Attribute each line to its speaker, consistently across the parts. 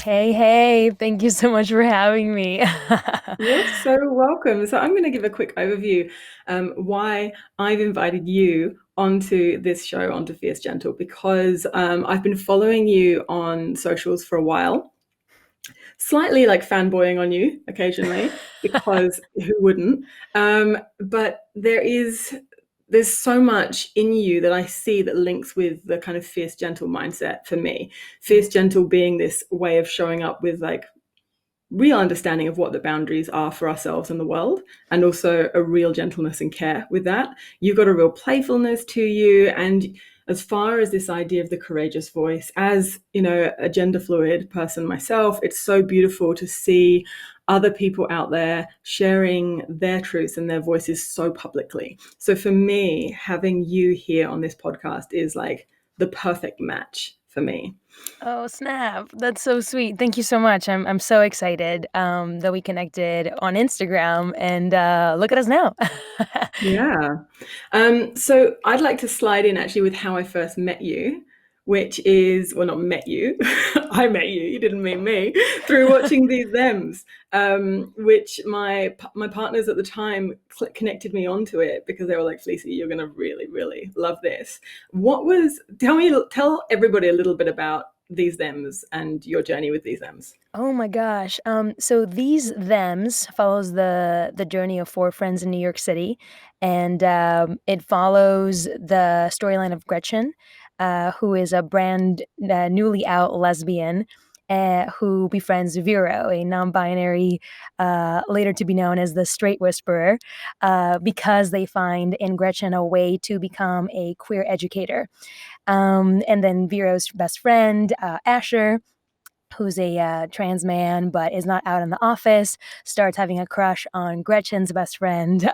Speaker 1: Hey. Thank you so much for having me.
Speaker 2: You're so welcome. So I'm going to give a quick overview why I've invited you onto this show, onto Fierce Gentle, because I've been following you on socials for a while, slightly like fanboying on you occasionally, because who wouldn't? But there's so much in you that I see that links with the kind of fierce gentle mindset for me. Fierce gentle being this way of showing up with like real understanding of what the boundaries are for ourselves and the world, and also a real gentleness and care with that. You've got a real playfulness to you. And as far as this idea of the courageous voice, as you know, a gender fluid person myself, it's so beautiful to see other people out there sharing their truths and their voices so publicly. So for me, having you here on this podcast is like the perfect match for me.
Speaker 1: Oh, snap. That's so sweet. Thank you so much. I'm so excited that we connected on Instagram and look at us now.
Speaker 2: Yeah. So I'd like to slide in actually with how I first met you, which is, well, not met you, I met you didn't mean me, through watching these Thems, which my partners at the time connected me onto it because they were like, Fleassy, you're going to really, really love this. Tell everybody a little bit about these Thems and your journey with these Thems.
Speaker 1: Oh my gosh. So these thems follows the journey of four friends in New York City, and it follows the storyline of Gretchen, who is a brand newly out lesbian. Who befriends Vero, a non-binary, later to be known as the Straight Whisperer, because they find in Gretchen a way to become a queer educator. And then Vero's best friend, Asher, who's a trans man but is not out in the office, starts having a crush on Gretchen's best friend,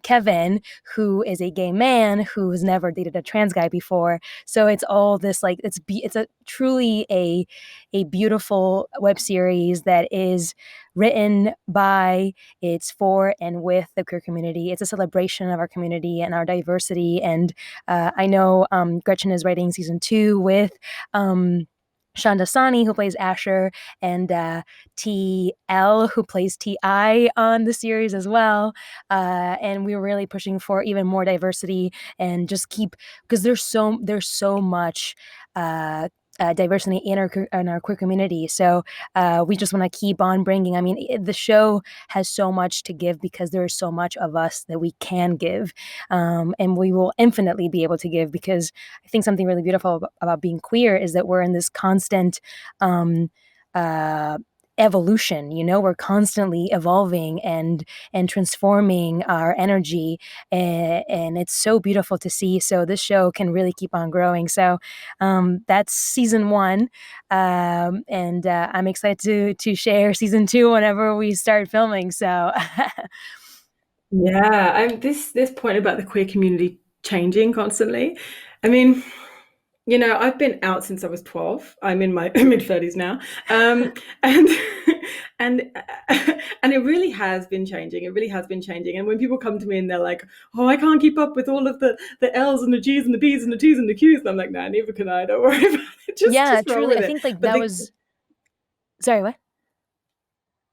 Speaker 1: Kevin, who is a gay man who's never dated a trans guy before. So it's all this like it's a truly a beautiful web series that is written by, it's for and with the queer community. It's a celebration of our community and our diversity. And I know Gretchen is writing season 2 with Shonda Sani, who plays Asher, and TL, who plays TI on the series as well. And we're really pushing for even more diversity and just keep, because there's so much diversity in our queer community. So we just want to keep on bringing. I mean, the show has so much to give because there is so much of us that we can give, and we will infinitely be able to give, because I think something really beautiful about being queer is that we're in this constant um, uh, evolution. We're constantly evolving and transforming our energy, and it's so beautiful to see. So this show can really keep on growing. So that's season 1, and I'm excited to share season 2 whenever we start filming. So
Speaker 2: Yeah, this point about the queer community changing constantly. I mean, I've been out since I was 12. I'm in my mid-30s now. And and and it really has been changing. It really has been changing. And when people come to me and they're like, "Oh, I can't keep up with all of the L's and the G's and the B's and the T's and the Q's," and I'm like, "Nah, neither can I. Don't worry about it. Just
Speaker 1: yeah,
Speaker 2: just roll
Speaker 1: truly,
Speaker 2: with
Speaker 1: I
Speaker 2: it."
Speaker 1: think like
Speaker 2: But
Speaker 1: that was. Sorry, what?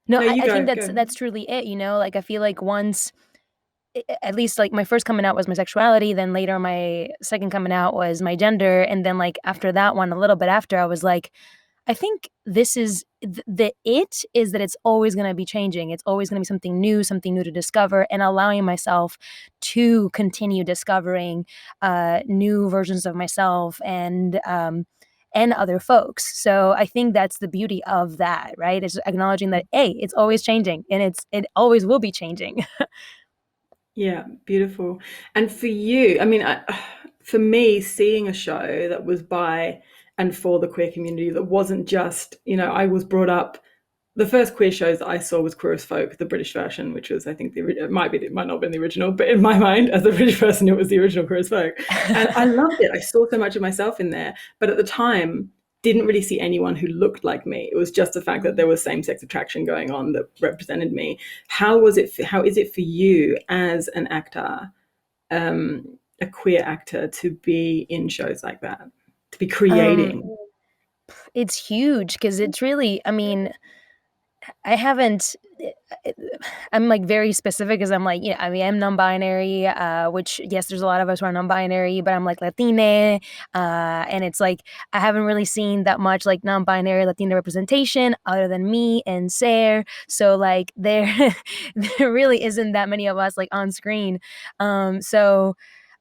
Speaker 1: No,
Speaker 2: no,
Speaker 1: I,
Speaker 2: you
Speaker 1: I think
Speaker 2: go,
Speaker 1: that's
Speaker 2: go.
Speaker 1: that's truly it. Like I feel like once, at least like my first coming out was my sexuality, then later my second coming out was my gender, and then like after that one, a little bit after, I was like, I think this is the it is that it's always going to be changing. It's always going to be something new to discover, and allowing myself to continue discovering new versions of myself and other folks. So I think that's the beauty of that, right? It's acknowledging that, hey, it's always changing, and it always will be changing.
Speaker 2: Yeah, beautiful. And for you, I mean, for me, seeing a show that was by and for the queer community, that wasn't just, I was brought up. The first queer shows that I saw was Queer as Folk, the British version, which was, I think, it might not have been the original, but in my mind, as a British person, it was the original Queer as Folk, and I loved it. I saw so much of myself in there, but at the time, didn't really see anyone who looked like me. It was just the fact that there was same-sex attraction going on that represented me. How is it for you as an actor, a queer actor, to be in shows like that, to be
Speaker 1: um,
Speaker 2: creating?
Speaker 1: It's huge because it's really, I mean, I haven't. I'm like very specific because I'm like, yeah, I mean, I'm non-binary, which yes, there's a lot of us who are non-binary, but I'm like Latine, and it's like I haven't really seen that much like non-binary Latina representation other than me and Sarah. So like there, there really isn't that many of us like on screen. So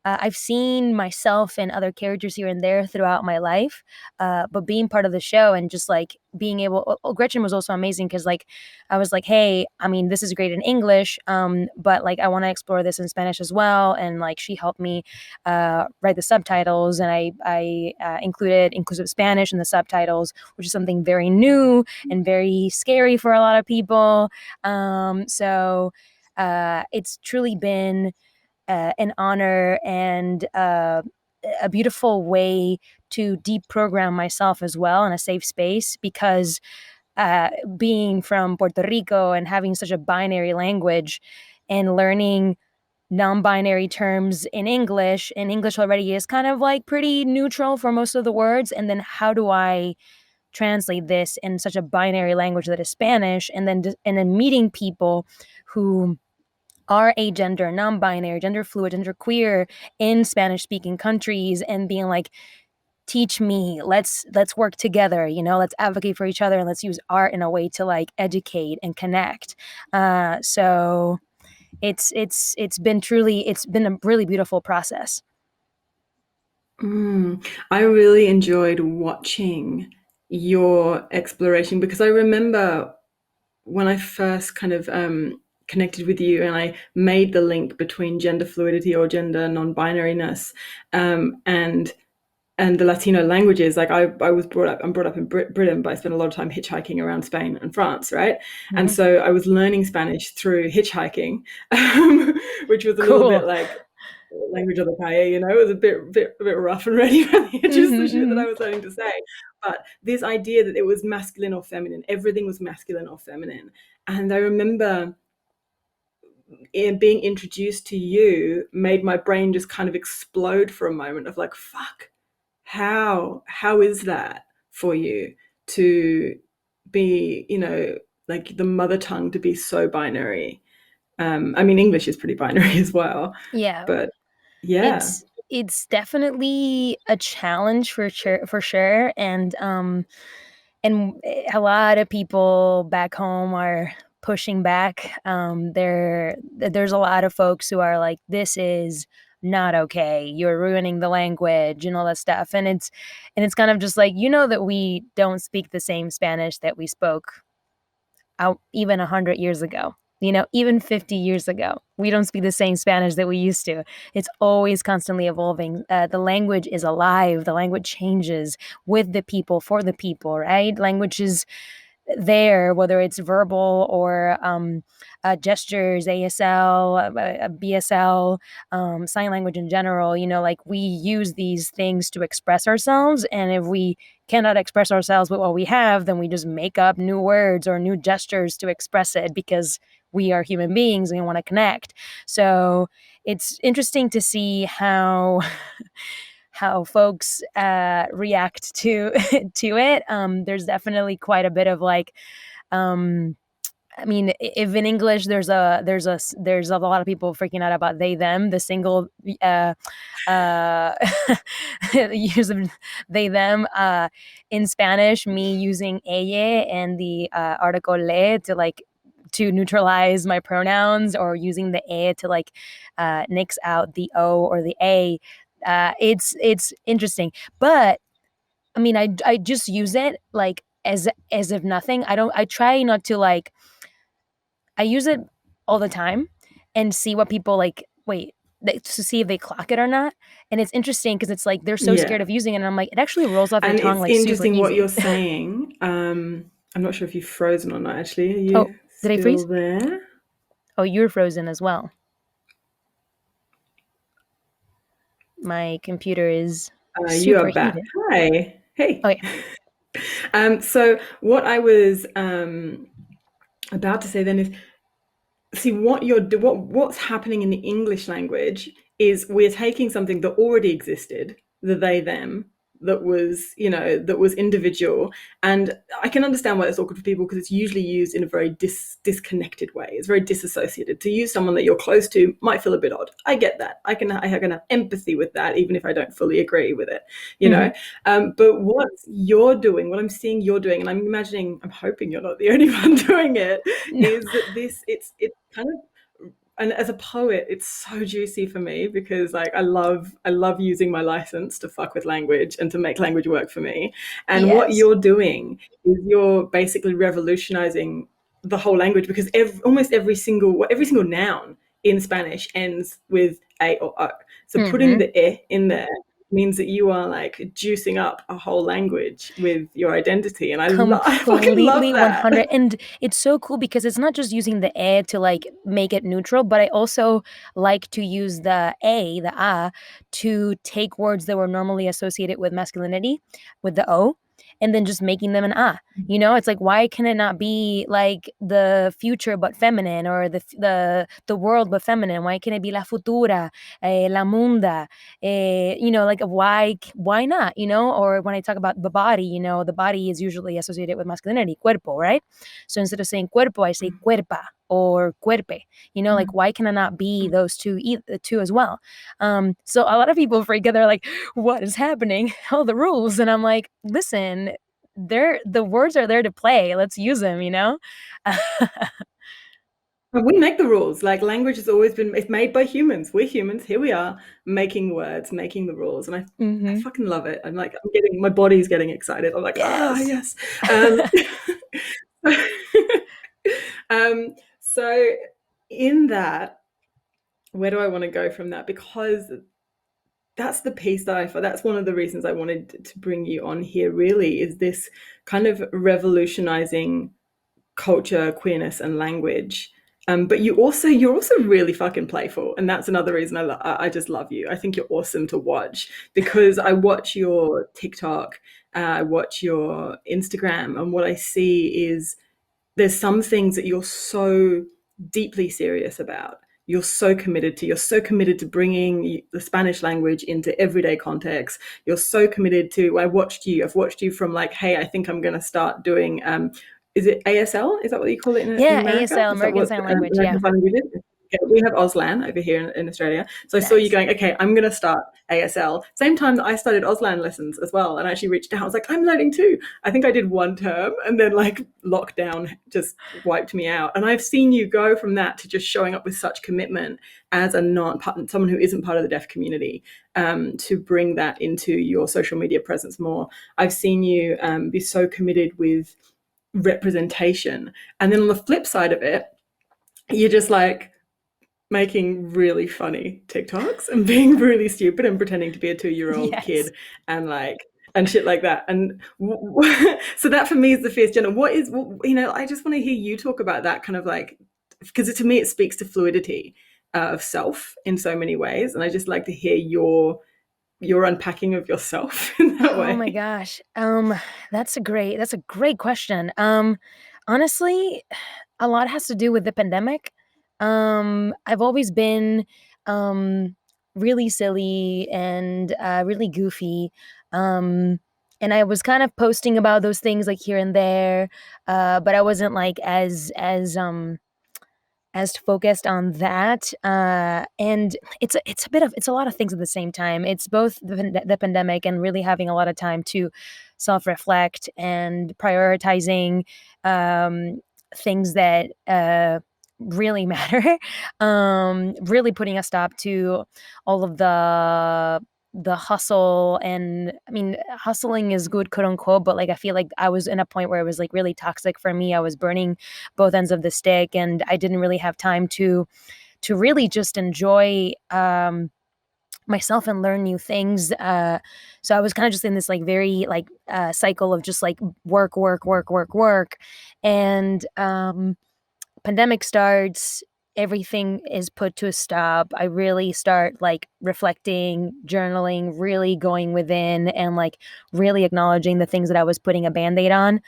Speaker 1: I've seen myself and other characters here and there throughout my life, but being part of the show and just like being able, Gretchen was also amazing because like I was like, hey, I mean, this is great in English, but like I want to explore this in Spanish as well, and like she helped me write the subtitles, and I included inclusive Spanish in the subtitles, which is something very new and very scary for a lot of people. So it's truly been an honor and a beautiful way to deprogram myself as well in a safe space because uh, being from Puerto Rico and having such a binary language and learning non-binary terms in English, and English already is kind of like pretty neutral for most of the words, and then how do I translate this in such a binary language that is Spanish, and then meeting people who are agender, non-binary, gender fluid, gender queer in Spanish speaking countries and being like, teach me, let's work together, you know, let's advocate for each other and let's use art in a way to like educate and connect. So it's been truly, it's been a really beautiful process.
Speaker 2: I really enjoyed watching your exploration because I remember when I first kind of connected with you and I made the link between gender fluidity or gender non-binariness and the Latino languages. Like I was I'm brought up in Britain, but I spent a lot of time hitchhiking around Spain and France, right? And
Speaker 1: Mhm.
Speaker 2: so I was learning Spanish through hitchhiking, which was a little bit
Speaker 1: Cool.
Speaker 2: like language of the calle, you know, it was a bit rough and ready around the edges, the shit that I
Speaker 1: Hmm.
Speaker 2: was learning to say. But this idea that it was masculine or feminine, everything was masculine or feminine. And I remember being introduced to you made my brain just kind of explode for a moment of like, fuck, how is that for you to be, you know, like the mother tongue to be so binary? I mean, English is pretty binary as well,
Speaker 1: Yeah,
Speaker 2: but yeah.
Speaker 1: it's definitely a challenge for sure, and a lot of people back home are pushing back. There's a lot of folks who are like, this is not okay, you're ruining the language and all that stuff, and it's kind of just like, you know, that we don't speak the same Spanish that we spoke out even 100 years ago, you know, even 50 years ago. We don't speak the same Spanish that we used to. It's always constantly evolving. The language is alive, the language changes with the people, for the people, right? Language is there, whether it's verbal or gestures, ASL, BSL, sign language in general. You know, like we use these things to express ourselves. And if we cannot express ourselves with what we have, then we just make up new words or new gestures to express it because we are human beings and we want to connect. So it's interesting to see how how folks react to to it. There's definitely quite a bit of like, um, I mean, if in English there's a lot of people freaking out about they them, the single uh, use of they them. In Spanish, me using ella and the article le to like to neutralize my pronouns, or using the e to like nix out the o or the a. It's interesting, but I mean, I just use it like as if nothing. I try not to like, I use it all the time and see what people like, wait, to see if they clock it or not. And it's interesting because it's like they're so
Speaker 2: Yeah.
Speaker 1: scared of using it. And I'm like, it actually rolls off your
Speaker 2: And
Speaker 1: tongue
Speaker 2: it's
Speaker 1: like super
Speaker 2: interesting what
Speaker 1: easy.
Speaker 2: you're saying. I'm not sure if you've frozen or not, actually. Are
Speaker 1: Oh,
Speaker 2: you
Speaker 1: did I
Speaker 2: still
Speaker 1: freeze?
Speaker 2: there?
Speaker 1: Oh, you're frozen as well. My computer is
Speaker 2: You are
Speaker 1: super
Speaker 2: back.
Speaker 1: heated.
Speaker 2: Hi.
Speaker 1: Oh
Speaker 2: Hey.
Speaker 1: yeah.
Speaker 2: So what I was about to say then is, see what's happening in the English language is we're taking something that already existed, the they them, that was, that was individual. And I can understand why it's awkward for people, because it's usually used in a very disconnected way. It's very disassociated. To use someone that you're close to might feel a bit odd. I get that. I can have empathy with that, even if I don't fully agree with it, you
Speaker 1: Mm-hmm.
Speaker 2: know. But what you're doing, what I'm seeing you're doing, and I'm hoping you're not the only one doing it,
Speaker 1: No.
Speaker 2: is that it's kind of, and as a poet, it's so juicy for me, because like I love using my license to fuck with language and to make language work for me. And what
Speaker 1: Yes.
Speaker 2: you're doing is you're basically revolutionizing the whole language, because almost every single noun in Spanish ends with a or o. So putting
Speaker 1: Mm-hmm.
Speaker 2: the e in there means that you are like juicing up a whole language with your identity, and I fucking love
Speaker 1: Completely
Speaker 2: that.
Speaker 1: 100. And it's so cool because it's not just using the e to like make it neutral, but I also like to use the a, to take words that were normally associated with masculinity, with the o, and then just making them an a. It's like, why can it not be like the future but feminine, or the world but feminine? Why can it be la futura, la munda? Like, why not? Or when I talk about the body, the body is usually associated with masculinity, cuerpo, right? So instead of saying cuerpo, I say cuerpa or cuerpe. Like, why can it not be those two as well? So a lot of people freak out. They're like, what is happening? All the rules. And I'm like, listen, the words are there to play. Let's use them.
Speaker 2: We make the rules. Like, language has always been, it's made by humans. We're humans. Here we are making words, making the rules. And I
Speaker 1: Hmm.
Speaker 2: fucking love it. I'm like, my body's getting excited. I'm like,
Speaker 1: Yes.
Speaker 2: yes. Um, so in that, where do I want to go from that? Because that's the piece that's one of the reasons I wanted to bring you on here, really, is this kind of revolutionizing culture, queerness, and language. But you're also really fucking playful, and that's another reason I just love you. I think you're awesome to watch, because I watch your TikTok, I watch your Instagram, and what I see is there's some things that you're so deeply serious about. You're so committed to bringing the Spanish language into everyday context. You're so committed to, I've watched you from like, hey, I think I'm going to start doing, is it ASL? Is that what you call it in
Speaker 1: Yeah,
Speaker 2: America?
Speaker 1: ASL,
Speaker 2: Is that
Speaker 1: American
Speaker 2: what
Speaker 1: Sign Language. Yeah.
Speaker 2: American Sign Language is? Okay, we have Auslan over here in Australia. So I saw you
Speaker 1: Nice.
Speaker 2: going, okay, I'm going to start ASL. Same time that I started Auslan lessons as well. And I actually reached out. I was like, I'm learning too. I think I did one term, and then like lockdown just wiped me out. And I've seen you go from that to just showing up with such commitment as someone who isn't part of the deaf community, to bring that into your social media presence more. I've seen you be so committed with representation. And then on the flip side of it, you're just like making really funny TikToks and being really stupid and pretending to be a 2-year-old
Speaker 1: Yes.
Speaker 2: kid, and like, and shit like that. And so that for me is the fierce gender. I just want to hear you talk about that kind of like, because to me it speaks to fluidity of self in so many ways, and I just like to hear your unpacking of yourself in that
Speaker 1: Oh my
Speaker 2: way.
Speaker 1: gosh. That's a great question. Honestly, a lot has to do with the pandemic. I've always been um really silly and really goofy. Um and I was kind of posting about those things like here and there, but I wasn't like as focused on that. And it's a lot of things at the same time. It's both the pandemic and really having a lot of time to self-reflect and prioritizing um, things that really matter. Really putting a stop to all of the hustle. And I mean, hustling is good, quote unquote, but like I feel like I was in a point where it was like really toxic for me. I was burning both ends of the stick, and I didn't really have time to really just enjoy myself and learn new things. So I was kind of just in this like very like cycle of just like work, work, work, work, work. And pandemic starts, everything is put to a stop. I really start like reflecting, journaling, really going within, and like really acknowledging the things that I was putting a band-aid on.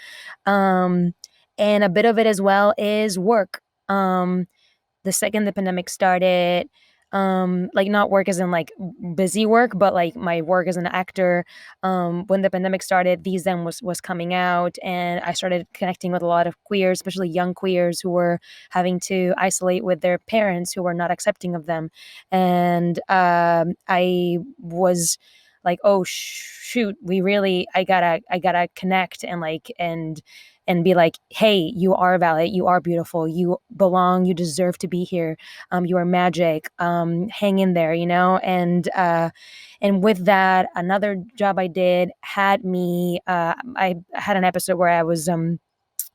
Speaker 1: um and a bit of it as well is work. The second the pandemic started, like not work as in like busy work, but like my work as an actor. When the pandemic started, These Then was coming out, and I started connecting with a lot of queers, especially young queers who were having to isolate with their parents who were not accepting of them. And I was like, oh shoot, I gotta connect and like and be like, hey, you are valid, you are beautiful, you belong, you deserve to be here, you are magic, hang in there, and with that, another job I did had me, I had an episode where I was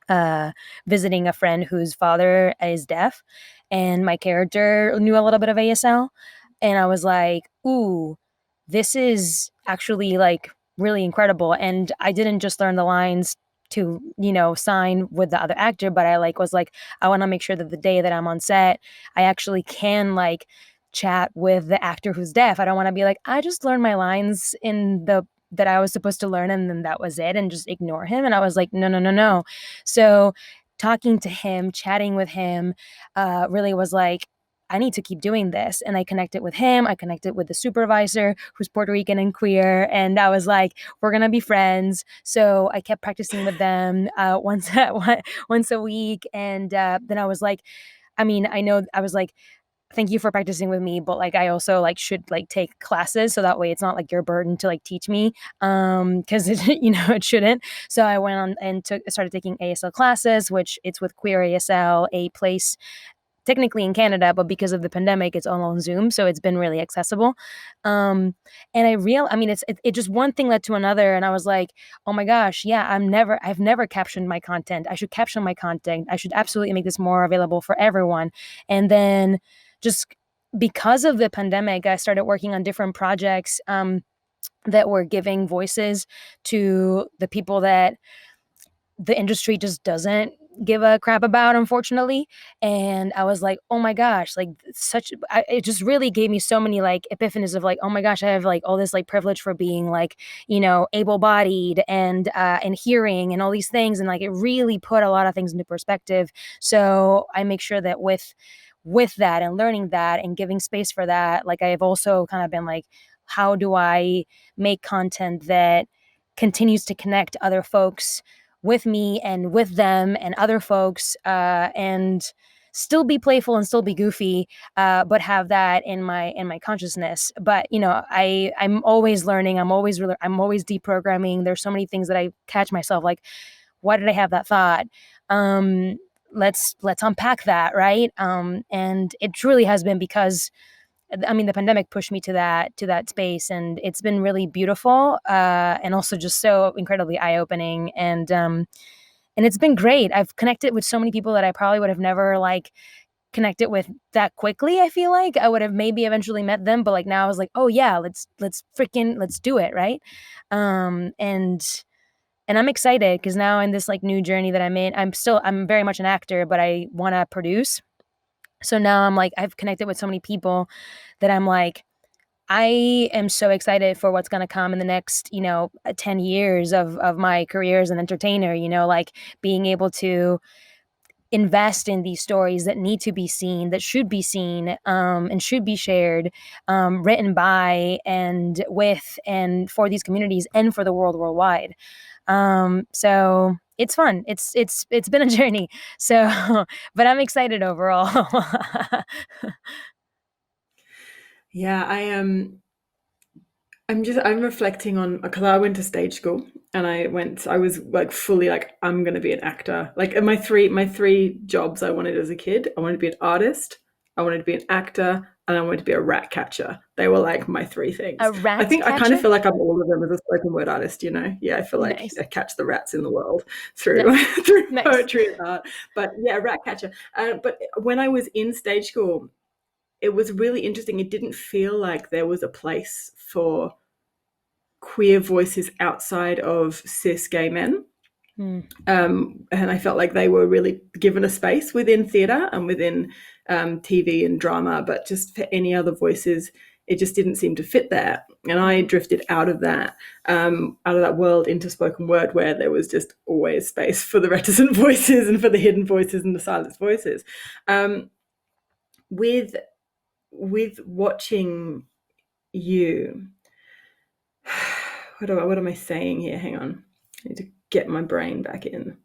Speaker 1: uh, visiting a friend whose father is deaf, and my character knew a little bit of ASL, and I was like, "Ooh, this is actually like really incredible." And I didn't just learn the lines to sign with the other actor, but I like was like, I want to make sure that the day that I'm on set, I actually can like chat with the actor who's deaf. I don't want to be like, I just learned my lines in the that I was supposed to learn, and then that was it, and just ignore him. And I was like, no, no, no, no. So talking to him, chatting with him, really was like, I need to keep doing this. And I connected with him. I connected with the supervisor who's Puerto Rican and queer. And I was like, we're going to be friends. So I kept practicing with them once a week. And then I was like, I mean, I know I was like, thank you for practicing with me, but like I also like should like take classes so that way it's not like your burden to like teach me, because it it shouldn't. So I went on and started taking ASL classes, which it's with Queer ASL, a place technically in Canada, but because of the pandemic, it's all on Zoom, so it's been really accessible. And I mean, it just one thing led to another, and I was like, oh my gosh, yeah, I've never captioned my content. I should caption my content. I should absolutely make this more available for everyone. And then just because of the pandemic, I started working on different projects that were giving voices to the people that the industry just doesn't give a crap about, unfortunately. And I was like, oh my gosh, like it just really gave me so many like epiphanies of like, oh my gosh, I have like all this like privilege for being like able-bodied and hearing and all these things, and like it really put a lot of things into perspective. So I make sure that with that and learning that and giving space for that, like I have also kind of been like, how do I make content that continues to connect other folks with me and with them and other folks, and still be playful and still be goofy, but have that in my consciousness. But I'm always learning. I'm always deprogramming. There's so many things that I catch myself like, why did I have that thought? um let's unpack that, right? And it truly has been because, I mean, the pandemic pushed me to that space, and it's been really beautiful, and also just so incredibly eye opening, and it's been great. I've connected with so many people that I probably would have never like connected with that quickly. I feel like I would have maybe eventually met them, but like now I was like, oh yeah, let's do it, right? And I'm excited because now in this like new journey that I'm in, I'm very much an actor, but I want to produce. So now I'm like, I've connected with so many people that I'm like, I am so excited for what's going to come in the next, 10 years of my career as an entertainer, like being able to invest in these stories that need to be seen, that should be seen, and should be shared, written by and with and for these communities and for the world worldwide. So it's fun. It's been a journey. So, but I'm excited overall.
Speaker 2: Yeah, I'm reflecting on, because I went to stage school and I was like fully like, I'm gonna be an actor. Like my three jobs I wanted as a kid, I wanted to be an artist, I wanted to be an actor, and I wanted to be a rat catcher. They were like my three things.
Speaker 1: A
Speaker 2: I
Speaker 1: rat
Speaker 2: think I kind of
Speaker 1: catcher?
Speaker 2: feel like I'm all of them as a spoken word artist. Yeah, I feel like
Speaker 1: Nice.
Speaker 2: I catch the rats in the world through
Speaker 1: Nice.
Speaker 2: through
Speaker 1: Nice.
Speaker 2: poetry and art. But yeah, rat catcher. But when I was in stage school, it was really interesting. It didn't feel like there was a place for queer voices outside of cis gay men.
Speaker 1: Mm.
Speaker 2: And I felt like they were really given a space within theatre and within TV and drama, but just for any other voices, it just didn't seem to fit there. And I drifted out of that world into spoken word, where there was just always space for the reticent voices and for the hidden voices and the silenced voices. With with watching you, what am I saying here? Hang on. I need to get my brain back in.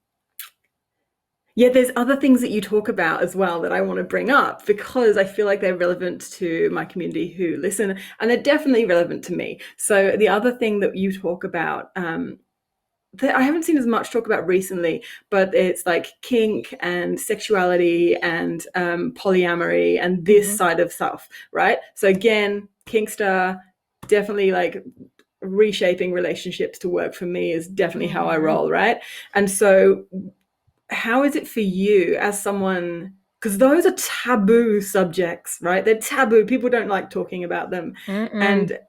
Speaker 2: Yeah, there's other things that you talk about as well that I want to bring up because I feel like they're relevant to my community who listen, and they're definitely relevant to me. So the other thing that you talk about, that I haven't seen as much talk about recently, but it's like kink and sexuality and polyamory and this side of stuff, right? So again, kinkster, definitely like reshaping relationships to work for me is definitely how I roll, right? And so how is it for you as someone, because those are taboo subjects, right? They're taboo. People don't like talking about them.
Speaker 1: Mm-mm.
Speaker 2: And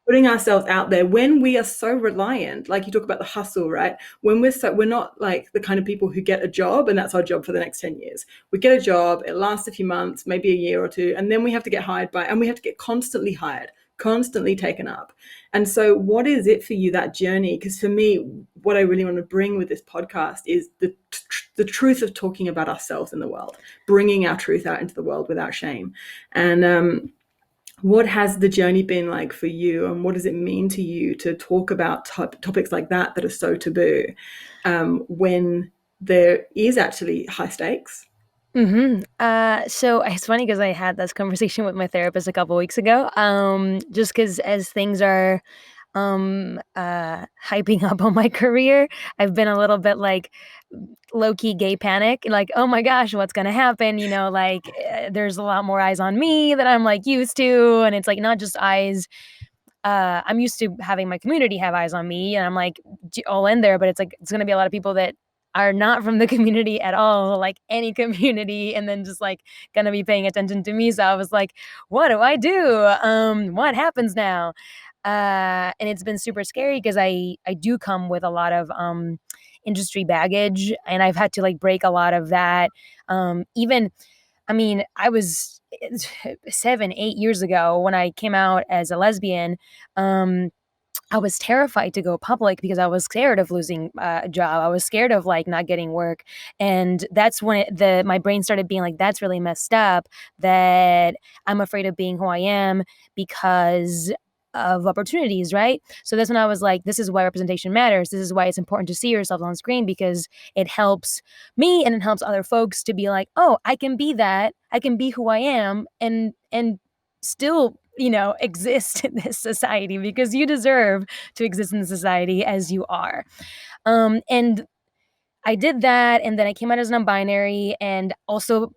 Speaker 2: putting ourselves out there when we are so reliant, like you talk about the hustle, right? When we're not like the kind of people who get a job and that's our job for the next 10 years. We get a job, it lasts a few months, maybe a year or two, and then we have to get hired by, and we have to get constantly hired, constantly taken up. And so what is it for you, that journey? Because for me, what I really want to bring with this podcast is the truth of talking about ourselves in the world, bringing our truth out into the world without shame. And what has the journey been like for you, and what does it mean to you to talk about topics like that are so taboo, when there is actually high stakes?
Speaker 1: So it's funny because I had this conversation with my therapist a couple weeks ago. Just because as things are hyping up on my career, I've been a little bit like low-key gay panic, like, oh my gosh, what's gonna happen, like, there's a lot more eyes on me that I'm like used to, and it's like not just eyes. I'm used to having my community have eyes on me, and I'm like all in there, but it's like it's gonna be a lot of people that are not from the community at all, like any community, and then just like gonna be paying attention to me. So I was like, what do I do? What happens now? And it's been super scary because I do come with a lot of industry baggage, and I've had to like break a lot of that. Even I mean, I was 7, 8 years ago when I came out as a lesbian. Um, I was terrified to go public because I was scared of losing a job. I was scared of like not getting work, and that's when my brain started being like, "That's really messed up." That I'm afraid of being who I am because of opportunities, right? So that's when I was like, "This is why representation matters. This is why it's important to see yourself on screen because it helps me and it helps other folks to be like, oh, I can be that. I can be who I am, and still." Exist in this society because you deserve to exist in the society as you are. And I did that, and then I came out as non-binary, and also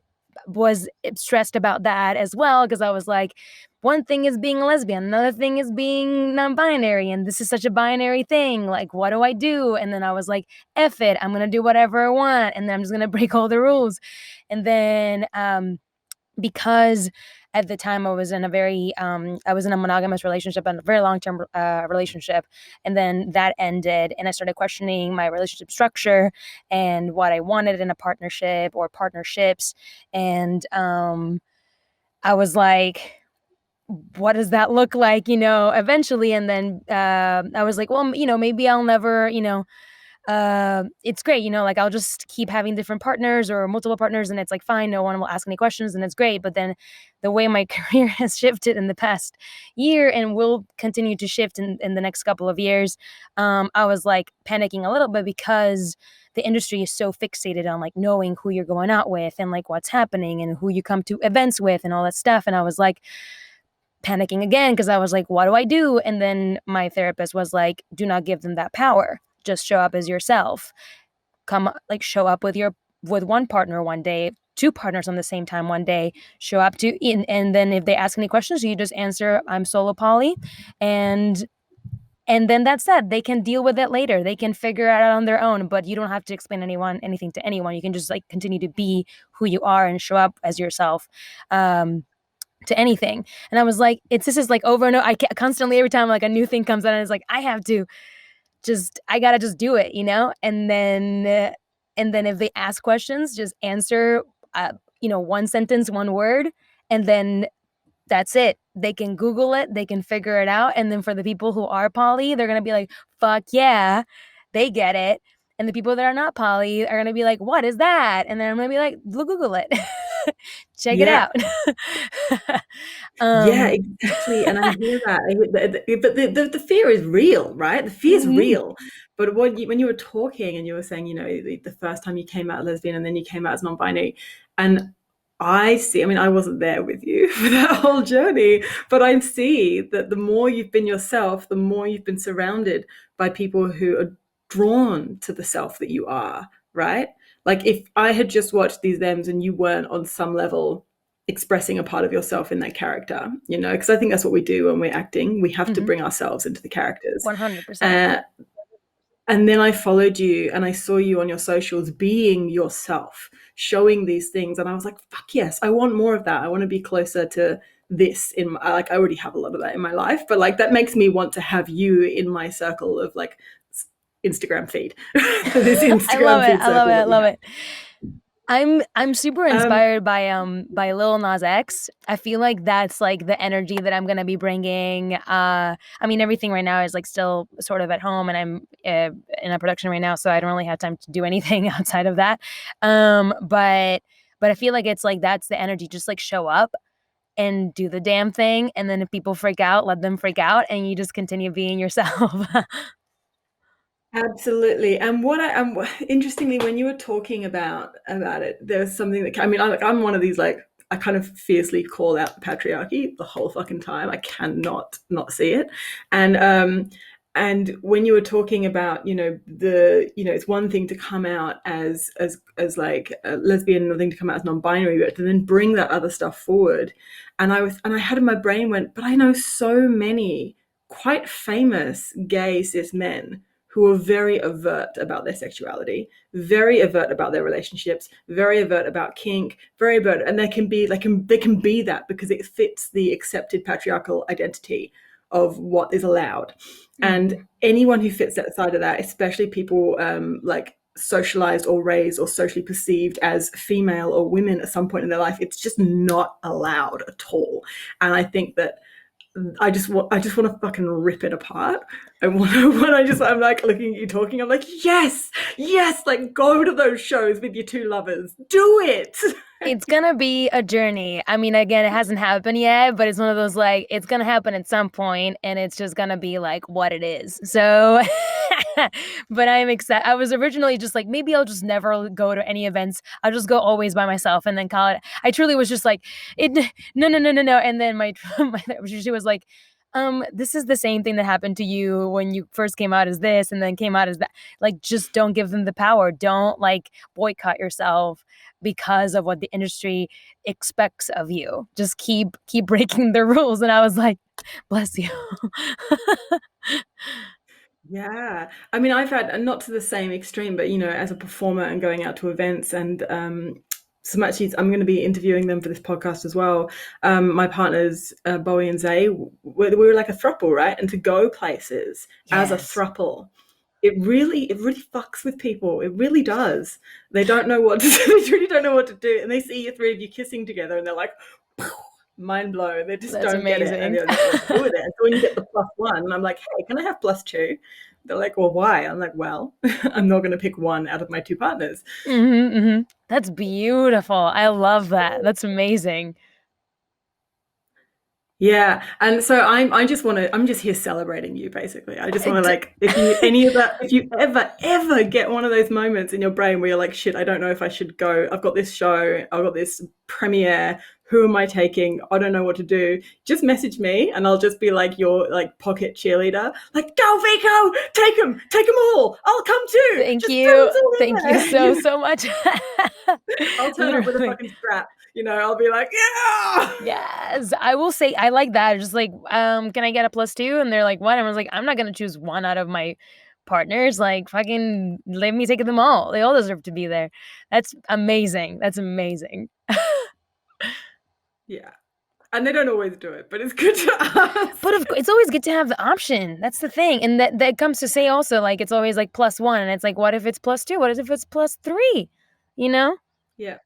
Speaker 1: was stressed about that as well because I was like, one thing is being a lesbian, another thing is being non-binary, and this is such a binary thing. Like, what do I do? And then I was like, F it, I'm gonna do whatever I want, and then I'm just gonna break all the rules. And then because at the time I was in a monogamous relationship and a very long-term relationship, and then that ended, and I started questioning my relationship structure and what I wanted in a partnership or partnerships. And I was like, what does that look like, eventually? And then I was like, well, maybe I'll never, it's great, like I'll just keep having different partners or multiple partners, and it's like fine, no one will ask any questions, and it's great. But then the way my career has shifted in the past year and will continue to shift in the next couple of years, I was like panicking a little bit because the industry is so fixated on like knowing who you're going out with and like what's happening and who you come to events with and all that stuff. And I was like panicking again because I was like, what do I do? And then my therapist was like, do not give them that power. Just show up as yourself. Show up with one partner one day, two partners on the same time one day. Show up and then if they ask any questions, you just answer, I'm solo poly, and then that's that. They can deal with it later. They can figure it out on their own, but you don't have to explain anything to anyone. You can just like continue to be who you are and show up as yourself. To anything. And I was like, this is like over and over. I constantly, every time like a new thing comes out, and it's like, I gotta just do it, and then if they ask questions, just answer, one sentence, one word, and then that's it. They can Google it, they can figure it out. And then for the people who are poly, they're gonna be like, fuck yeah, they get it. And the people that are not poly are gonna be like, what is that? And then I'm gonna be like, Google it. Check it
Speaker 2: Yeah.
Speaker 1: out.
Speaker 2: Yeah,
Speaker 1: um,
Speaker 2: exactly. And I hear that. But the fear is real, right? The fear is
Speaker 1: mhm,
Speaker 2: real. But when you were talking and you were saying, the first time you came out lesbian and then you came out as non-binary, and I mean, I wasn't there with you for that whole journey, but I see that the more you've been yourself, the more you've been surrounded by people who are drawn to the self that you are, right? Like if I had just watched these thems and you weren't on some level expressing a part of yourself in that character, because I think that's what we do when we're acting. We have to
Speaker 1: mhm,
Speaker 2: bring ourselves into the characters.
Speaker 1: 100%.
Speaker 2: Uh, and then I followed you and I saw you on your socials being yourself, showing these things. And I was like, fuck yes, I want more of that. I want to be closer to this I already have a lot of that in my life, but like that makes me want to have you in my circle of like Instagram feed, this
Speaker 1: I love
Speaker 2: Instagram
Speaker 1: it.
Speaker 2: feed
Speaker 1: I love it.
Speaker 2: circle
Speaker 1: I
Speaker 2: that we
Speaker 1: love
Speaker 2: have.
Speaker 1: it. I'm super
Speaker 2: Um,
Speaker 1: inspired by Lil Nas X. I feel like that's like the energy that I'm gonna be bringing. I mean, everything right now is like still sort of at home, and I'm in a production right now, so I don't really have time to do anything outside of that. But I feel like it's like that's the energy. Just like show up and do the damn thing, and then if people freak out, let them freak out, and you just continue being yourself.
Speaker 2: Absolutely. And interestingly, when you were talking about it, there's something that I mean, I'm one of these like I kind of fiercely call out the patriarchy the whole fucking time. I cannot not see it. And when you were talking about it's one thing to come out as like a lesbian, another thing to come out as non-binary, but to then bring that other stuff forward. And I had in my brain went, but I know so many quite famous gay cis men who are very overt about their sexuality, very overt about their relationships, very overt about kink, very overt, and they can be that because it fits the accepted patriarchal identity of what is allowed. And
Speaker 1: Mhm.
Speaker 2: anyone who fits that side of that, especially people like socialized or raised or socially perceived as female or women at some point in their life, it's just not allowed at all. And I think that I just want to fucking rip it apart. And I'm like looking at you talking, I'm like, yes, yes, like go to those shows with your two lovers, do it.
Speaker 1: It's gonna be a journey. I mean, again, it hasn't happened yet, but it's one of those like it's gonna happen at some point, and it's just gonna be like what it is. So, but I'm excited. I was originally just like maybe I'll just never go to any events. I'll just go always by myself, and then call it. I truly was just like it. No, no, no, no, no. And then she was like, this is the same thing that happened to you when you first came out as this, and then came out as that. Like, just don't give them the power. Don't like boycott yourself because of what the industry expects of you. Just keep breaking the rules. And I was like, bless you.
Speaker 2: Yeah. I mean, I've had, not to the same extreme, but as a performer and going out to events and some actually, I'm going to be interviewing them for this podcast as well. My partners, Bowie and Zay, we were like a throuple, right? And to go places as a
Speaker 1: Yes.
Speaker 2: throuple, it really fucks with people. It really does. They don't know what to do. They really don't know what to do. And they see you three of you kissing together and they're like, mind blown. They just
Speaker 1: That's
Speaker 2: don't get it and
Speaker 1: amazing.
Speaker 2: they don't know what to do with it. And so when you get the +1, and I'm like, hey, can I have +2? They're like, well, why? I'm like, well, I'm not going to pick one out of my two partners.
Speaker 1: That's beautiful. I love that. That's amazing.
Speaker 2: Yeah, and so I'm just here celebrating you basically. I just want to
Speaker 1: D-
Speaker 2: like if you ever get one of those moments in your brain where you're like, shit, I don't know if I should go. I've got this show, I've got this premiere. Who am I taking? I don't know what to do. Just message me and I'll just be like your like pocket cheerleader. Like, go Vico, take them all. I'll come too.
Speaker 1: Thank
Speaker 2: Just throw
Speaker 1: you.
Speaker 2: us all
Speaker 1: Thank
Speaker 2: in
Speaker 1: you
Speaker 2: there.
Speaker 1: so, so much.
Speaker 2: I'll turn up with a
Speaker 1: Literally.
Speaker 2: fucking strap. I'll be like, yeah.
Speaker 1: Yes, I will say I like that. Just like, can I get a +2? And they're like, what? And I was like, I'm not gonna choose one out of my partners. Like, fucking let me take them all. They all deserve to be there. That's amazing. That's amazing.
Speaker 2: Yeah. And they don't always do it, but it's good to
Speaker 1: But
Speaker 2: ask.
Speaker 1: it's always good to have the option. That's the thing, and that comes to say also like it's always like +1, and it's like, what if it's +2? What if it's +3? You know?
Speaker 2: Yeah.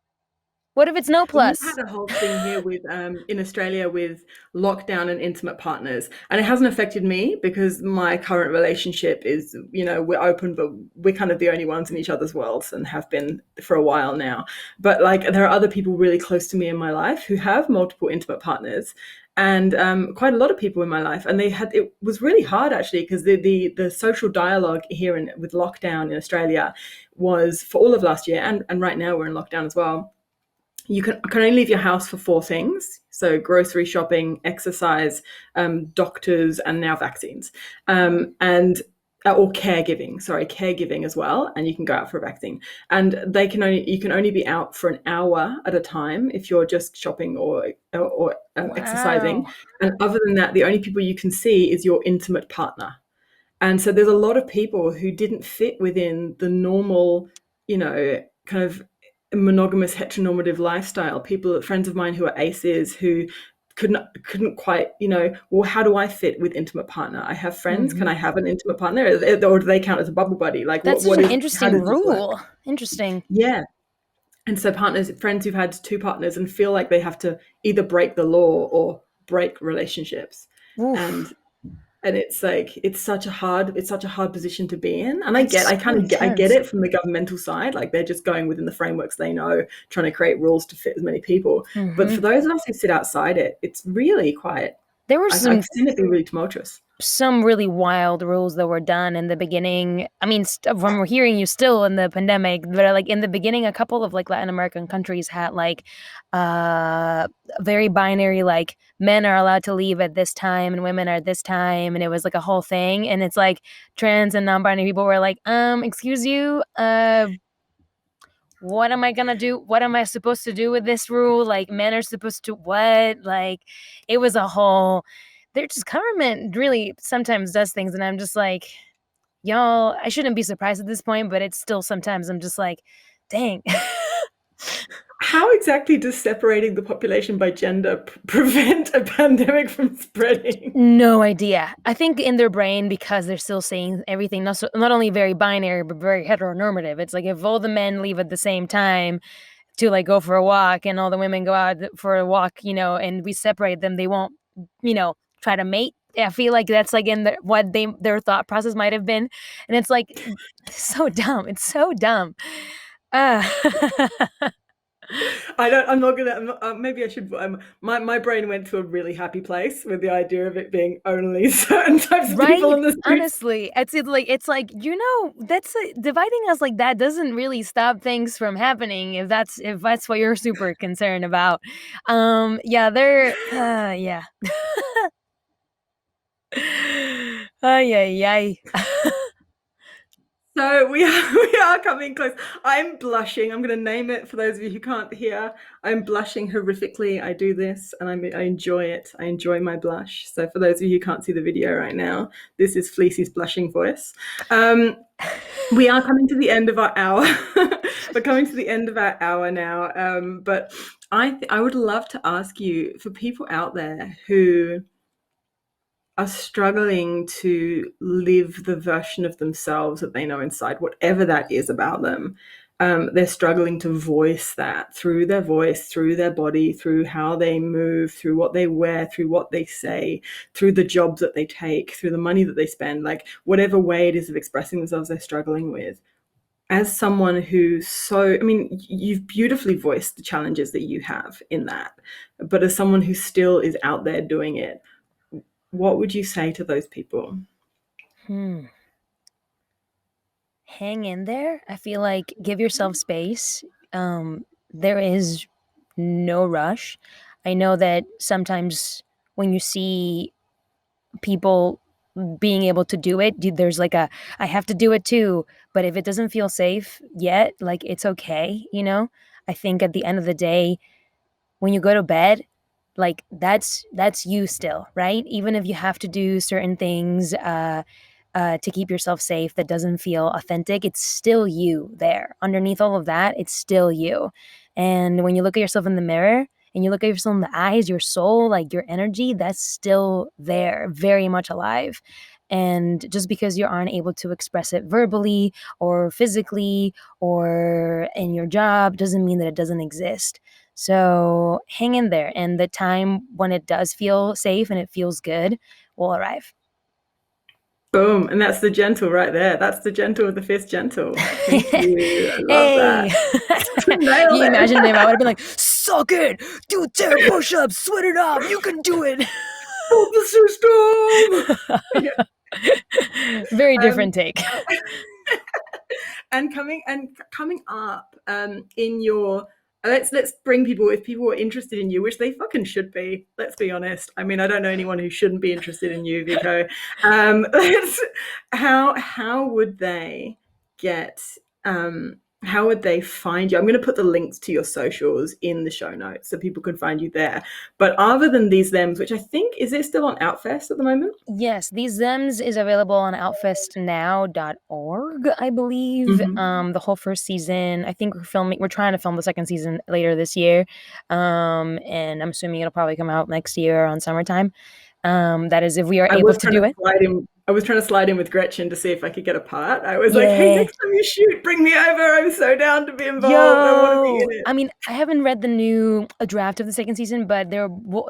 Speaker 1: What if it's no
Speaker 2: We've
Speaker 1: plus?
Speaker 2: had a whole thing here with in Australia with lockdown and intimate partners, and it hasn't affected me because my current relationship is, we're open, but we're kind of the only ones in each other's worlds and have been for a while now. But like, there are other people really close to me in my life who have multiple intimate partners, and quite a lot of people in my life, and it was really hard actually because the social dialogue here with lockdown in Australia was for all of last year, and right now we're in lockdown as well. You can only leave your house for four things: so grocery shopping, exercise, doctors, and now vaccines, and or caregiving. Sorry, caregiving as well, and you can go out for a vaccine. And you can only be out for an hour at a time if you're just shopping or exercising.
Speaker 1: Wow.
Speaker 2: And other than that, the only people you can see is your intimate partner. And so there's a lot of people who didn't fit within the normal, kind of monogamous heteronormative lifestyle. People, friends of mine who are aces, who couldn't quite, well, how do I fit with intimate partner? I have friends. Can
Speaker 1: Hmm.
Speaker 2: I have an intimate partner, or do they count as a bubble buddy? Like,
Speaker 1: That's such an
Speaker 2: how
Speaker 1: interesting
Speaker 2: does this work?
Speaker 1: rule. Interesting.
Speaker 2: Yeah. And so friends who've had two partners and feel like they have to either break the law or break relationships.
Speaker 1: Oof.
Speaker 2: And it's like it's such a hard position to be in. And
Speaker 1: That's so
Speaker 2: I get
Speaker 1: intense.
Speaker 2: it from the governmental side, like they're just going within the frameworks they know, trying to create rules to fit as many people. But
Speaker 1: Hmm.
Speaker 2: for those of us who sit outside it, it's really quite,
Speaker 1: There were
Speaker 2: I've seen it be really tumultuous.
Speaker 1: some really wild rules that were done in the beginning. I mean, from we're hearing you still in the pandemic, but like in the beginning, a couple of like Latin American countries had like uh very binary, like men are allowed to leave at this time and women are at this time, and it was like a whole thing. And it's like trans and non-binary people were like, excuse you, what am I gonna do? What am I supposed to do with this rule? Like, men are supposed to what? Like, it was a whole. Their just government really sometimes does things, and I'm just like, y'all. I shouldn't be surprised at this point, but it's still sometimes I'm just like, dang.
Speaker 2: How exactly does separating the population by gender prevent a pandemic from spreading?
Speaker 1: No idea. I think in their brain, because they're still saying everything not only very binary but very heteronormative. It's like if all the men leave at the same time to like go for a walk and all the women go out for a walk, and we separate them, they won't, try to mate. I feel like that's like in what their thought process might have been, and it's like so dumb. It's so dumb. Uh,
Speaker 2: I'm not gonna. Maybe I should. My brain went to a really happy place with the idea of it being only certain types of people
Speaker 1: right?
Speaker 2: on the streets.
Speaker 1: Honestly, it's like that's dividing us like that doesn't really stop things from happening if that's what you're super concerned about. Yeah, they're yeah. Ay ay ay.
Speaker 2: So we are we are coming close. I'm blushing. I'm going to name it for those of you who can't hear. I'm blushing horrifically. I do this, and I enjoy it. I enjoy my blush. So for those of you who can't see the video right now, this is Fleassy's blushing voice. We are coming to the end of our hour. We're coming to the end of our hour now. But I would love to ask you, for people out there who are struggling to live the version of themselves that they know inside, whatever that is about them. They're struggling to voice that through their voice, through their body, through how they move, through what they wear, through what they say, through the jobs that they take, through the money that they spend, like whatever way it is of expressing themselves they're struggling with. As someone you've beautifully voiced the challenges that you have in that, but as someone who still is out there doing it, what would you say to those people?
Speaker 1: Hmm. Hang in there. I feel like give yourself space. There is no rush. I know that sometimes when you see people being able to do it, there's like I have to do it too. But if it doesn't feel safe yet, like it's okay. I think at the end of the day, when you go to bed, like that's you still, right? Even if you have to do certain things to keep yourself safe that doesn't feel authentic, it's still you there. Underneath all of that, it's still you. And when you look at yourself in the mirror and you look at yourself in the eyes, your soul, like your energy, that's still there, very much alive. And just because you aren't able to express it verbally or physically or in your job doesn't mean that it doesn't exist. So hang in there, and the time when it does feel safe and it feels good will arrive.
Speaker 2: Boom. And that's the gentle right there. That's the gentle of the fifth gentle. Thank you. I love
Speaker 1: Hey,
Speaker 2: that. Nailed
Speaker 1: you
Speaker 2: it.
Speaker 1: imagine if I would have been like, suck it, do 10 push-ups, sweat it off, you can do it.
Speaker 2: Help the system. Yeah.
Speaker 1: Very
Speaker 2: Um,
Speaker 1: different take.
Speaker 2: and coming up in your let's bring people, if people are interested in you, which they fucking should be, let's be honest. I mean, I don't know anyone who shouldn't be interested in you, Vico. Let's, how would they get how would they find you? I'm going to put the links to your socials in the show notes so people can find you there. But other than these thems, which I think, is it still on Outfest at the moment?
Speaker 1: Yes, these Zems is available on outfestnow.org, I believe.
Speaker 2: Mm-hmm.
Speaker 1: The whole first season. I think we're trying to film the second season later this year. And I'm assuming it'll probably come out next year on summertime. That is if we are
Speaker 2: I
Speaker 1: able
Speaker 2: was
Speaker 1: to
Speaker 2: trying
Speaker 1: do
Speaker 2: to
Speaker 1: it.
Speaker 2: slide in. I was trying to slide in with Gretchen to see if I could get a part. I was like, "Hey,
Speaker 1: Yeah.
Speaker 2: next time you shoot, bring me over. I'm so down to be involved. I want to be
Speaker 1: Yo,
Speaker 2: in it."
Speaker 1: I mean, I haven't read the new draft of the second season, but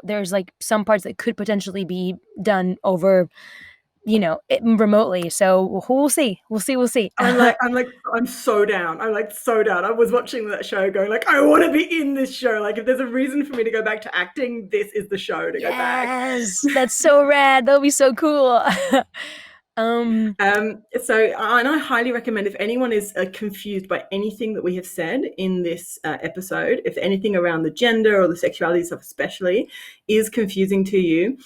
Speaker 1: there's like some parts that could potentially be done over, remotely. So we'll see. We'll see. We'll see.
Speaker 2: I'm so down. I'm like so down. I was watching that show, going like, I want to be in this show. Like, if there's a reason for me to go back to acting, this is the show to go back.
Speaker 1: Yes, that's so rad. That'll be so cool. um,
Speaker 2: And I highly recommend, if anyone is confused by anything that we have said in this episode, if anything around the gender or the sexuality stuff especially is confusing to you,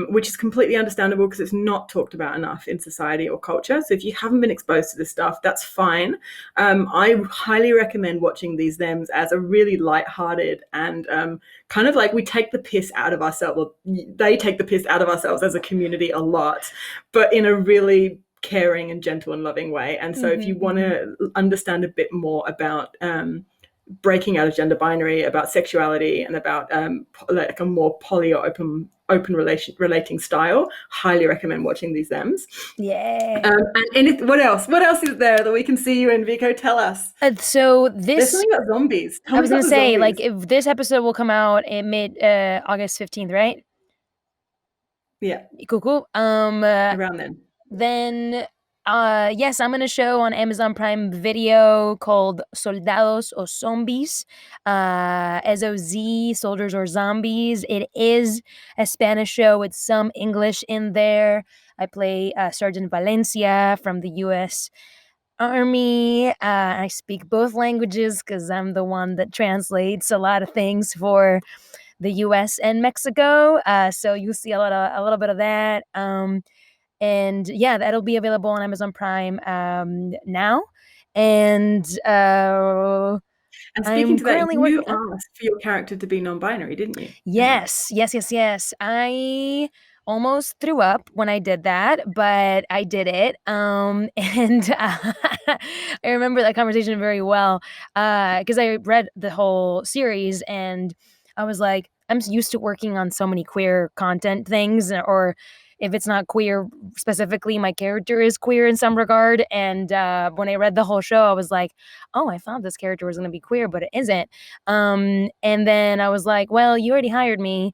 Speaker 2: which is completely understandable because it's not talked about enough in society or culture. So if you haven't been exposed to this stuff, that's fine. I highly recommend watching these thems as a really lighthearted and kind of like, we take the piss out of ourselves. Well, they take the piss out of ourselves as a community a lot, but in a really caring and gentle and loving way. And so if you want to understand a bit more about breaking out of gender binary, about sexuality, and about like a more poly or open relating style, highly recommend watching these thems.
Speaker 1: yeah.
Speaker 2: And what else? What else is there that we can see you in, Vico? Tell us.
Speaker 1: So
Speaker 2: There's
Speaker 1: this,
Speaker 2: something about zombies. Tell
Speaker 1: I
Speaker 2: me
Speaker 1: was gonna
Speaker 2: about the
Speaker 1: say, like,
Speaker 2: zombies.
Speaker 1: if this episode will come out in mid August 15th, right?
Speaker 2: Yeah,
Speaker 1: Cool, cool.
Speaker 2: around then.
Speaker 1: Then yes, I'm in a show on Amazon Prime Video called Soldados o Zombies. SOZ, soldiers or zombies. It is a Spanish show with some English in there. I play Sergeant Valencia from the US Army. I speak both languages because I'm the one that translates a lot of things for the US and Mexico. So you'll see a little bit of that. And yeah, that'll be available on Amazon Prime now. And
Speaker 2: And speaking
Speaker 1: I'm
Speaker 2: to that,
Speaker 1: currently
Speaker 2: you
Speaker 1: working.
Speaker 2: asked for your character to be non-binary, didn't you? In this.
Speaker 1: Yes, yes, yes, yes. I almost threw up when I did that, but I did it. And I remember that conversation very well because I read the whole series and I was like, I'm used to working on so many queer content things, or if it's not queer specifically, my character is queer in some regard. And when I read the whole show, I was like, oh, I thought this character was going to be queer, but it isn't. And then I was like, well, you already hired me.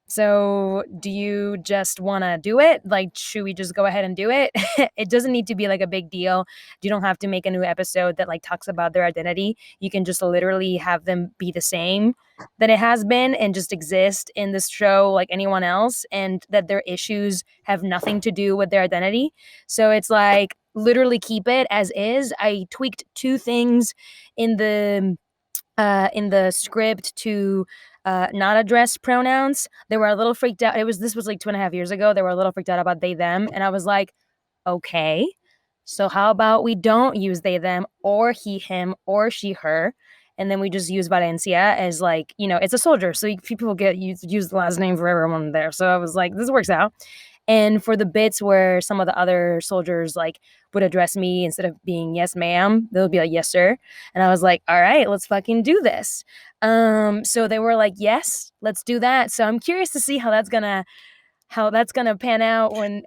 Speaker 1: So do you just want to do it? Like, should we just go ahead and do it? It doesn't need to be like a big deal. You don't have to make a new episode that like talks about their identity. You can just literally have them be the same that it has been and just exist in this show like anyone else, and that their issues have nothing to do with their identity. So it's like literally keep it as is. I tweaked two things in the script to not address pronouns. They were a little freaked out. This was like 2.5 years ago. They were a little freaked out about they them, and I was like, okay, so how about we don't use they them or he him or she her, and then we just use Valencia as like it's a soldier, so people get use the last name for everyone there. So I was like, this works out. And for the bits where some of the other soldiers like would address me instead of being yes ma'am, they'll be like yes sir. And I was like, all right, let's fucking do this. So they were like, yes, let's do that. So I'm curious to see how that's gonna pan out when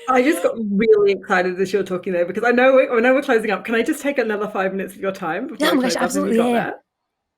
Speaker 2: I just got really excited as you're talking there because I know we're closing up. Can I just take another 5 minutes of your time
Speaker 1: Oh
Speaker 2: before I
Speaker 1: my gosh,
Speaker 2: close up? Have you
Speaker 1: absolutely, yeah,
Speaker 2: got
Speaker 1: yeah.
Speaker 2: that?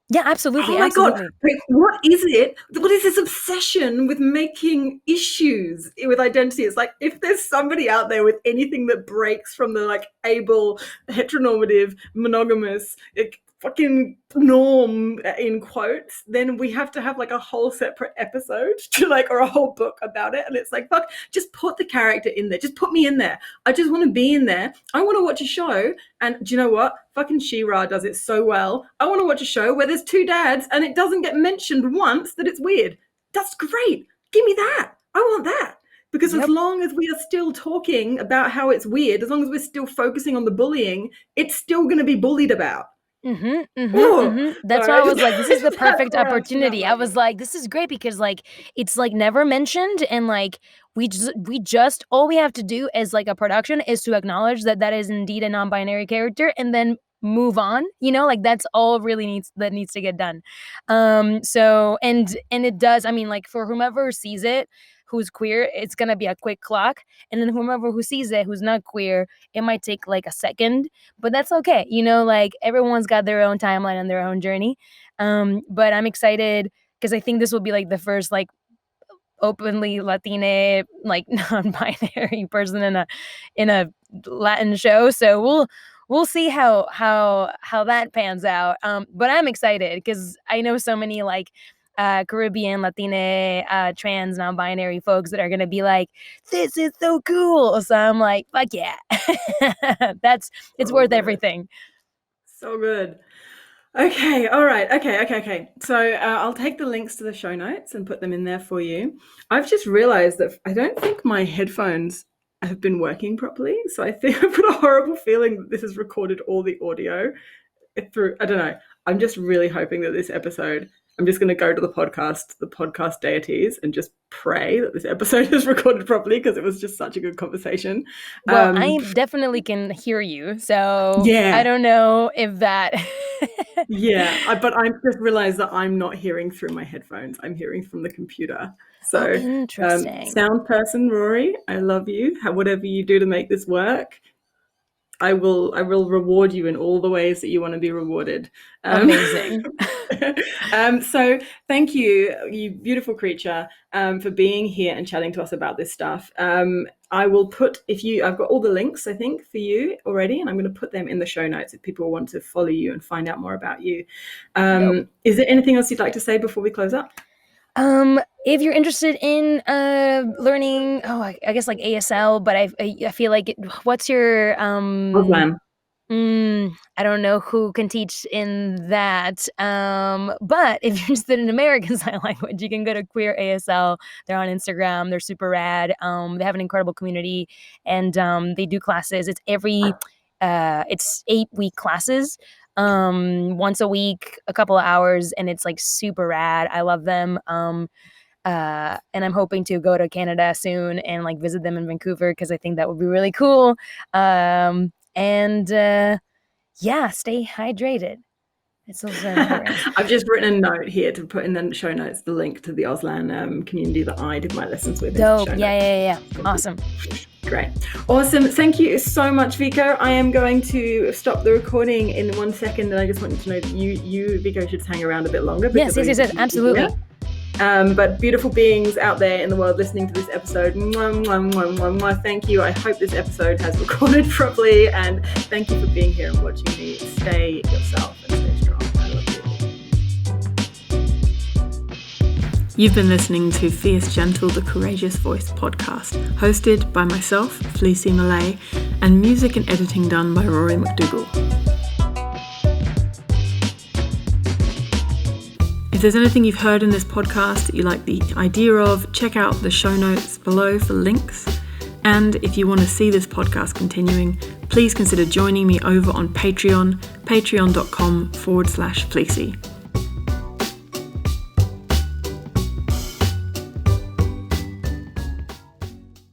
Speaker 1: Yeah, absolutely,
Speaker 2: Oh my God,
Speaker 1: absolutely.
Speaker 2: like, what is it? What is this obsession with making issues with identity? It's like, if there's somebody out there with anything that breaks from the like able, heteronormative, monogamous, like, fucking norm in quotes, then we have to have like a whole separate episode to like, or a whole book about it. And it's like, fuck, just put the character in there. Just put me in there. I just want to be in there. I want to watch a show. And do you know what? Fucking She-Ra does it so well. I want to watch a show where there's two dads and it doesn't get mentioned once that it's weird. That's great. Give me that. I want that. Because as
Speaker 1: Yep.
Speaker 2: long as we are still talking about how it's weird, as long as we're still focusing on the bullying, it's still going to be bullied about.
Speaker 1: That's why I
Speaker 2: Sorry,
Speaker 1: was like, this is the
Speaker 2: just had
Speaker 1: perfect
Speaker 2: to rant from that
Speaker 1: opportunity. I was
Speaker 2: moment.
Speaker 1: like, this is great because like it's like never mentioned, and like we just all we have to do as like a production is to acknowledge that that is indeed a non-binary character, and then move on. You know, like that's all really needs to get done. So and it does. I mean, like for whomever sees it, who's queer, it's gonna be a quick clock, and then whomever who sees it who's not queer, it might take like a second, but that's okay. You know, like everyone's got their own timeline and their own journey. But I'm excited because I think this will be like the first like openly Latine, like non-binary person in a Latin show. So we'll see how that pans out. But I'm excited because I know so many like Caribbean, Latine, trans, non-binary folks that are gonna be like, "This is so cool." So I'm like, "Fuck yeah!" It's
Speaker 2: So
Speaker 1: worth
Speaker 2: good.
Speaker 1: everything.
Speaker 2: So good. Okay, all right. Okay. So I'll take the links to the show notes and put them in there for you. I've just realized that I don't think my headphones have been working properly. So I think I've got a horrible feeling that this has recorded all the audio through. I don't know. I'm just really hoping that this episode, I'm just going to go to the podcast deities, and just pray that this episode is recorded properly because it was just such a good conversation.
Speaker 1: Well,
Speaker 2: Um,
Speaker 1: I definitely can hear you, so I
Speaker 2: yeah,
Speaker 1: don't know if that.
Speaker 2: Yeah, but I just realized that I'm not hearing through my headphones. I'm hearing from the computer.
Speaker 1: Oh,
Speaker 2: So,
Speaker 1: interesting.
Speaker 2: sound person Rory, I love you. Whatever you do to make this work, I will reward you in all the ways that you want to be rewarded. Um,
Speaker 1: Amazing.
Speaker 2: so thank you, you beautiful creature, for being here and chatting to us about this stuff. I will put, I've got all the links, I think, for you already, and I'm going to put them in the show notes if people want to follow you and find out more about you.
Speaker 1: Dope.
Speaker 2: Is there anything else you'd like to say before we close up?
Speaker 1: If you're interested in learning, I guess like ASL, but I feel like what's your
Speaker 2: Oslam.
Speaker 1: I don't know who can teach in that. But if you're interested in American Sign Language, you can go to Queer ASL. They're on Instagram. They're super rad. They have an incredible community, and they do classes. It's 8-week classes. Once a week, a couple of hours, and it's like super rad. I love them. And I'm hoping to go to Canada soon and like visit them in Vancouver because I think that would be really cool. And yeah, stay hydrated. It's also important.
Speaker 2: I've just written a note here to put in the show notes the link to the Auslan community that I did my lessons with.
Speaker 1: Dope. Yeah. Awesome.
Speaker 2: Great. Awesome. Thank you so much, Vico. I am going to stop the recording in 1 second, and I just want you to know that you Vico, should hang around a bit longer.
Speaker 1: Yes. Absolutely.
Speaker 2: But beautiful beings out there in the world listening to this episode, mwah, mwah, mwah, mwah, mwah. Thank you. I hope this episode has recorded properly, and thank you for being here and watching me. Stay yourself and stay strong. I love you. You've been listening to Fierce Gentle, the Courageous Voice podcast, hosted by myself, Fleassy Malay, and music and editing done by Rory McDougall. If there's anything you've heard in this podcast that you like the idea of, check out the show notes below for links. And if you want to see this podcast continuing, please consider joining me over on Patreon, patreon.com/Fleassy.